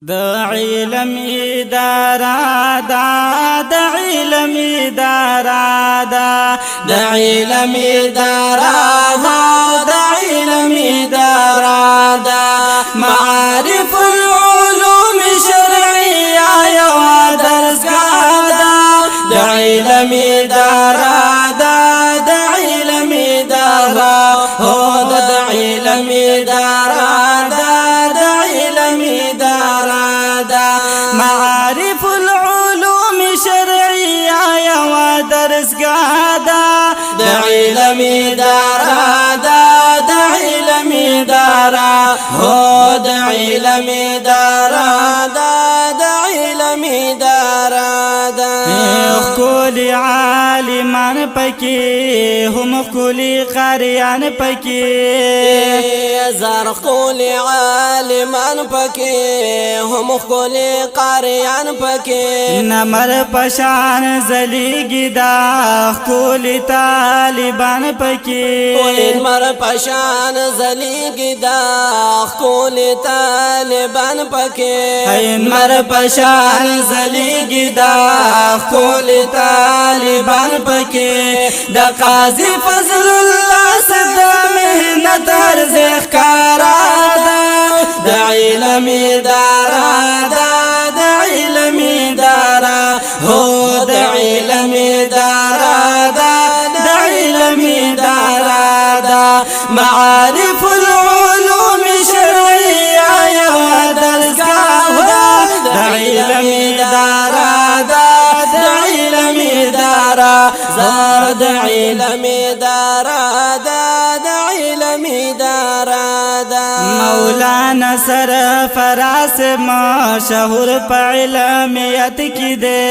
د علم اداره د علم اداره د علم اداره د علم اداره معارف العلوم شرعيه یو درسګاه د علم اداره د علم اداره هو د علم اداره معارف العلوم شرعية يا درسگاه د علم اداره د علم اداره هو د علم اداره د علم اداره خپل عالمان پکې هم خپل قاریان پکې زار خپل عالمان پکې هم خپل قاریان پکې نمر پشان زلیږي دا خپل طالبان پکې نمر پشان زلیږي دا خپل طالبان پکې نمر پشان زلیږي دا خپل طالبان پکې د قاضي فضل الله صد مهنت ارزخ کارا د علم اداره د علم اداره هو د علم اداره د علم اداره معارف العلوم شرعيه یو درسگاه د علم اداره د علم اداره د علم اداره د علم اداره مولانا سرفراز مشهور په علمیت کې دی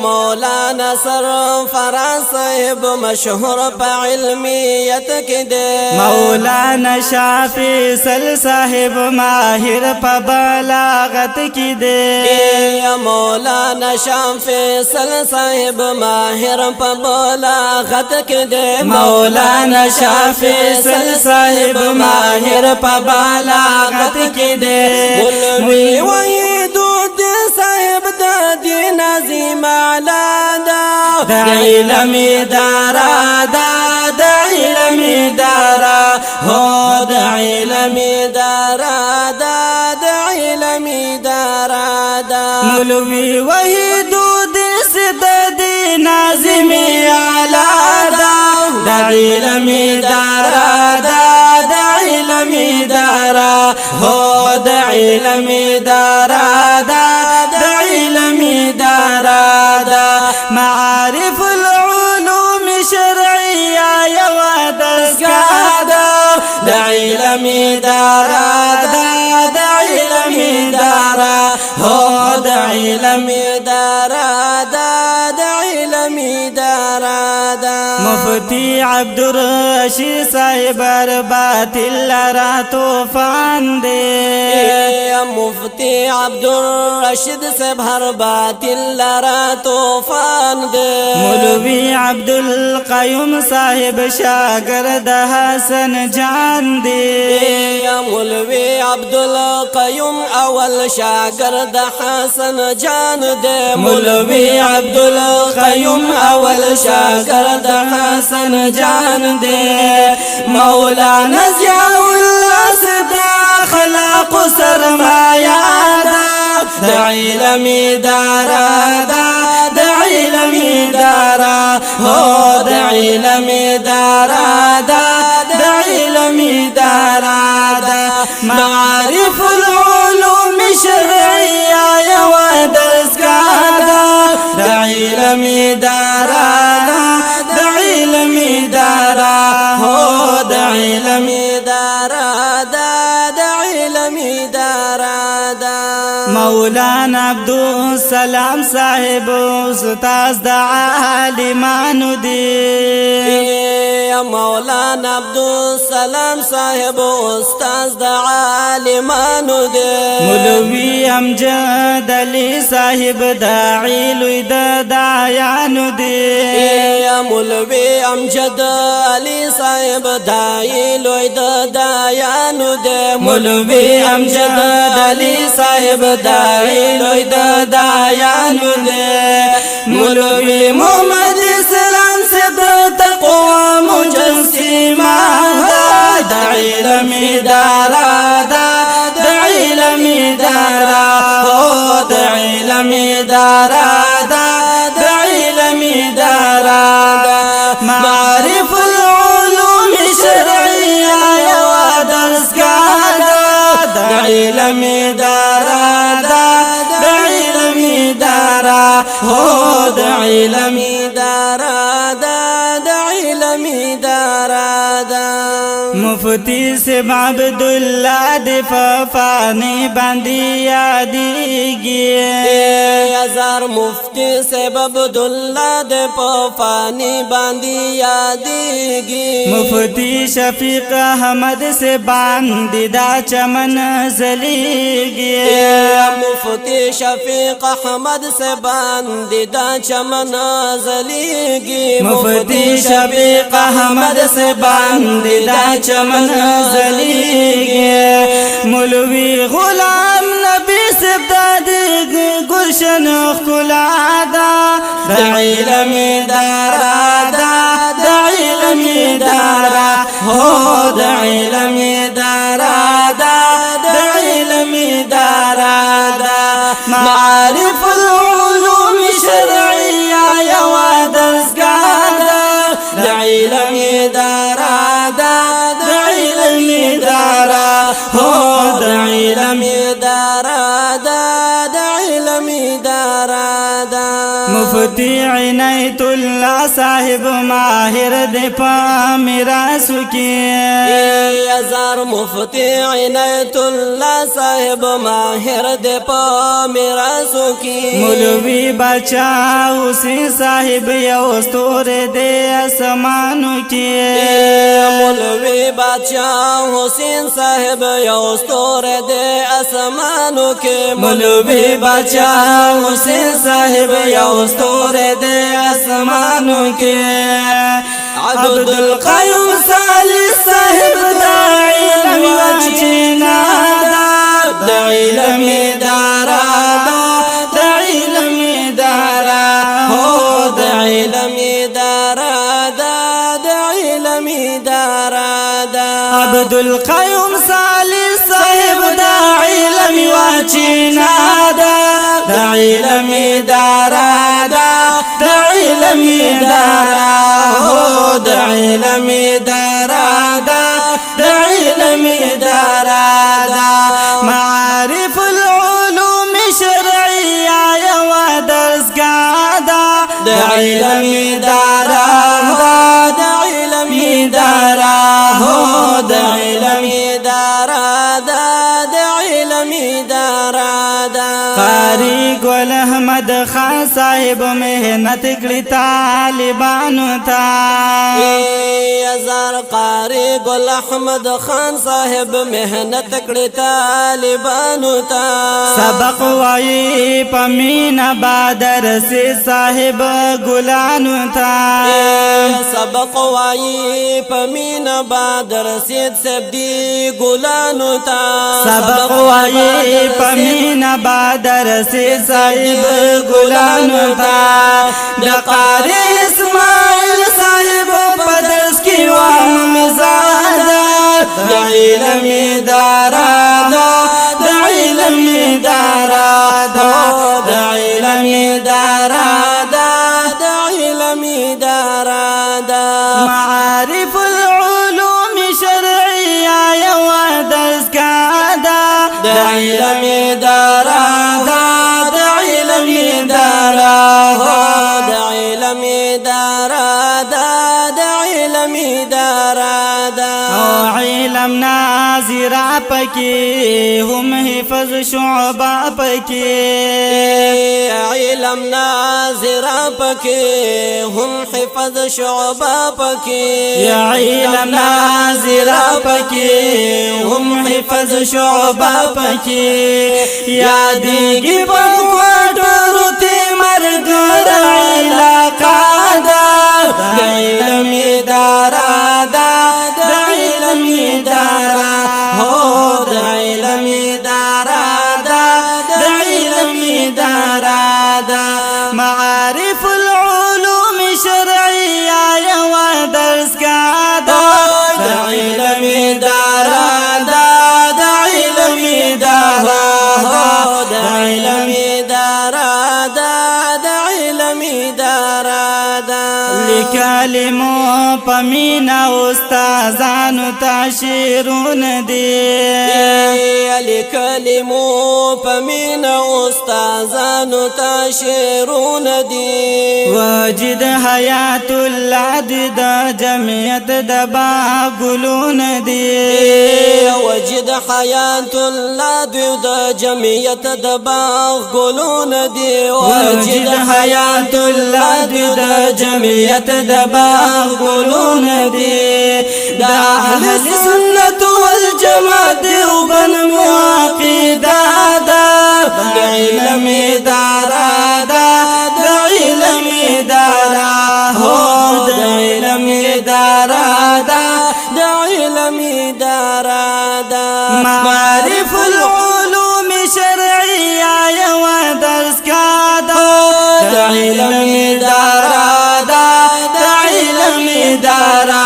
مولانا سرفراز صاحب مشهور په علمیت کې دی مولانا شافی سل صاحب ماهر په بلاغت کې دی مولانا شافی سل صاحب ماهر په بلاغت کې دی مولانا شافی سل صاحب ماهر په بلاغت کې دی مولوی وحید صاحب د دین عظیم علادا د علم اداره د علم اداره هو د علم اداره د علم اداره مولوی وحید د دین عظیم علادا د علم اداره د علم اداره هو د علم اداره د علم اداره معارف العلوم شرعيه یو درسگاه د علم اداره د علم اداره هو د علم اداره د علم اداره مفتی عبدالرشید صاحب اربات لرا طوفان دے مفتی عبدالرشید صاحب اربات لرا طوفان دے مولوی عبدالقیوم صاحب شاگرد حسن جان دے مولوی عبدالقیوم اول شاگرد حسن جان دے مولوی عبدالقیوم اول شاگرد حسن جان دے مولانا ضیاء اللہ صدا خلاق سرمایہ د علم اداره د علم اداره هو د علم اداره د علم اداره معارف العلوم شرعيه یو درسگاه د علم اداره د علم اداره هو د علم اداره د علم اداره مولانا عبدالسلام صاحب استاد د عالمانو دی مولانا عبدالسلام صاحب استاد د عالمانو دی مولوی امجد علی صاحب داعی لوی د دایانو دی یا مولوی امجد علی صاحب داعی لوی د دایانو دی مولوی امجد علی صاحب داعی لوی د دایانو دی مولوی محمد اسلام سے تقوا مجسمہ د علم اداره د علم اداره او د علم اداره د علم اداره معرف العلوم الشرعيه یو درسګاه د علم اداره د علم اداره او د علم اداره د علم اداره مفتی سب عبداللہ دی فانی باندی یادیگی ہزار مفتی سب عبداللہ دی فانی باندی یادیگی مفتی شفیق احمد سے باندی دا چمن زلیگی مفتی شفیق احمد سے باندی دا چمن زلیگی مفتی شفیق احمد سے باندی دا چمن زلیگی مولوی غلام نبی سبداد گلشن خلا دا علم دارا دا علم دارا ہو دا علم دارا دا علم دارا معارف العلوم شرعیہ یوا درسگاہ دا علم دارا ہو د علم اداره د علم اداره مفتی عنایت الله صاحب ماهر د پامیراسو کې ہزار مفتی عنایت الله صاحب ماهر د پامیراسو کې مولوی بچا حسین صاحب یو ستور د اسمانو کې مولوی بچا حسین صاحب یو ستور د اسمانو کې مولوی بچا حسین صاحب یو ستور د اسمانو کې عبد القیوم ثالث صاحب د علم وچینا د علم دارا د علم دارا هو د علم دارا د علم دارا عبد القیوم ثالث صاحب د علم وچینا د علم دارا د علم دارا هو د علم دارا د علم دارا معارف العلوم شرعیہ یو درسگاہ د علم دارا د علم دارا هو د علم دارا د علم دارا قاری گل احمد خان صاحب محنت کړی طالبانو ته ہزار قاری گل احمد خان صاحب محنت کړی طالبانو ته سبق وای پمینا بادر سے صاحب ګلانو ته سبق وای پمینا بادر سید سبدی ګلانو ته سبق وای پمینا بادر سے صاحب ګلانو ته د قاری اسماعیل صاحب پدرس کی وام مزادا د علم دارا د علم دارا د علم دارا د علم دارا معارف العلوم شرعیہ یو درسگاہ د علم دارا د علم دارا د علم دارا د علم دارا علم نازر ناظرہ پکی هم حفظ شعبہ پکی علم ناظرہ پکی هم حفظ شعبہ پکی علم ناظرہ پکی هم حفظ شعبہ پکی یادیگی پکوٹو تی مرگر علاقہ دا علم ادارہ دا علم ادارہ ہو دا علم ادارہ دا علم ادارہ دا معارف العلوم شرعیہ یو درس کا دا علم ادارہ دا علم ادارہ ہو دا علم ادارہ دا علم ادارہ دا لکلمو پمینا استازانو تشیرون دی لکلمو پمینا استازانو تشیرون دی وجد حیات اللہ دی دا جمعیت دا باغلون دی وجد حیات اللہ دی دا جمعیت دا باغلون دی وجد حیات اللہ دی دا جمعیت دا باغلون دی دا اہل سنت والجماعت دیوبند عقیدہ دا علم ادارہ دا علم ادارہ ہو دا علم ادارہ دا علم ادارہ دا معارف العلوم شرعیہ یو درس کا دا علم ادارہ دا علم ادارہ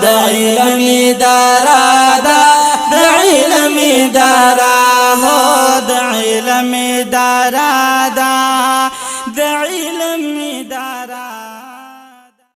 دا علم ادارہ دا علم ادارہ ہو دا علم ادارہ